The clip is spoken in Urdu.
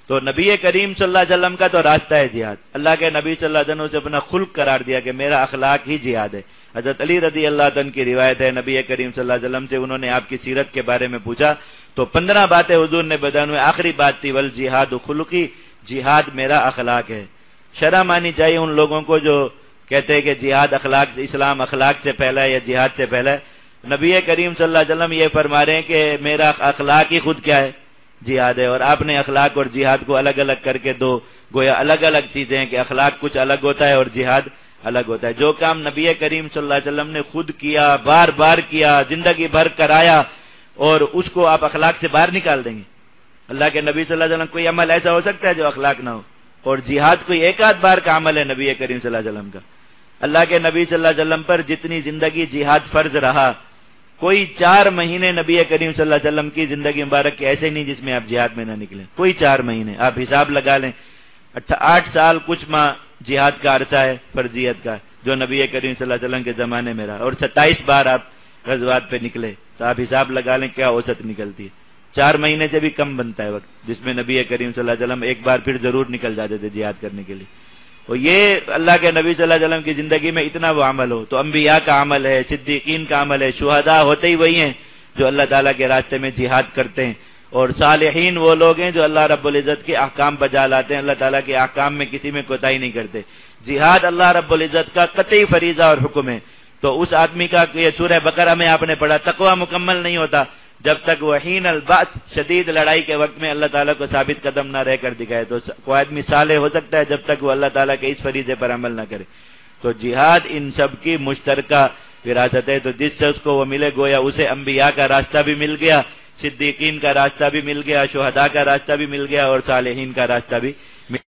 تو نبی کریم صلی اللہ علیہ وسلم کا تو راستہ ہے جہاد. اللہ کے نبی صلی اللہ علیہ وسلم سے اپنا خلق قرار دیا کہ میرا اخلاق ہی جہاد ہے. حضرت علی رضی اللہ عنہ کی روایت ہے, نبی کریم صلی اللہ علیہ وسلم سے انہوں نے آپ کی سیرت کے بارے میں پوچھا تو 15 باتیں حضور نے بیان. آخری بات تھی والجہاد خلقی, جہاد میرا اخلاق ہے. شرم آنی چاہیے ان لوگوں کو جو کہتے ہیں کہ جہاد اخلاق, اسلام اخلاق سے پہلا ہے یا جہاد سے پہلا ہے. نبی کریم صلی اللہ علیہ وسلم یہ فرما رہے ہیں کہ میرا اخلاق ہی خود کیا ہے, جہاد ہے. اور آپ نے اخلاق اور جہاد کو الگ الگ کر کے دو گویا الگ الگ چیزیں ہیں کہ اخلاق کچھ الگ ہوتا ہے اور جہاد الگ ہوتا ہے. جو کام نبی کریم صلی اللہ علیہ وسلم نے خود کیا, بار بار کیا, زندگی بھر کرایا, اور اس کو آپ اخلاق سے باہر نکال دیں گے. اللہ کے نبی صلی اللہ علیہ وسلم کوئی عمل ایسا ہو سکتا ہے جو اخلاق نہ ہو, اور جہاد کوئی ایک آدھ بار کا عمل ہے نبی کریم صلی اللہ علیہ وسلم کا. اللہ کے نبی صلی اللہ علیہ وسلم پر جتنی زندگی جہاد فرض رہا, کوئی 4 مہینے نبی کریم صلی اللہ علیہ وسلم کی زندگی مبارک کے ایسے نہیں جس میں آپ جہاد میں نہ نکلیں. کوئی 4 مہینے آپ حساب لگا لیں, 8 سال کچھ ماہ جہاد کا عرصہ ہے فرضیت کا جو نبی کریم صلی اللہ علیہ وسلم کے زمانے میں رہا, اور 27 بار آپ غزوات پہ نکلے تو آپ حساب لگا لیں کیا اوسط نکلتی ہے. 4 مہینے سے بھی کم بنتا ہے وقت جس میں نبی کریم صلی اللہ علیہ وسلم ایک بار پھر ضرور نکل جاتے تھے جہاد کرنے کے لیے. اور یہ اللہ کے نبی صلی اللہ علیہ وسلم کی زندگی میں اتنا وہ عمل ہو تو انبیاء کا عمل ہے, صدیقین کا عمل ہے, شہداء ہوتے ہی وہی ہیں جو اللہ تعالیٰ کے راستے میں جہاد کرتے ہیں, اور صالحین وہ لوگ ہیں جو اللہ رب العزت کے احکام بجا لاتے ہیں, اللہ تعالیٰ کے احکام میں کسی میں کوتاہی نہیں کرتے. جہاد اللہ رب العزت کا قطعی فریضہ اور حکم ہے. تو اس آدمی کا یہ سورہ بقرہ میں آپ نے پڑھا, تقوی مکمل نہیں ہوتا جب تک وہ حین البعث, شدید لڑائی کے وقت میں اللہ تعالیٰ کو ثابت قدم نہ رہ کر دکھائے. تو کوئی آدمی صالح ہو سکتا ہے جب تک وہ اللہ تعالیٰ کے اس فریضے پر عمل نہ کرے. تو جہاد ان سب کی مشترکہ وراثت ہے. تو جس شخص کو وہ ملے گویا اسے انبیاء کا راستہ بھی مل گیا, صدیقین کا راستہ بھی مل گیا, شہداء کا راستہ بھی مل گیا, اور صالحین کا راستہ بھی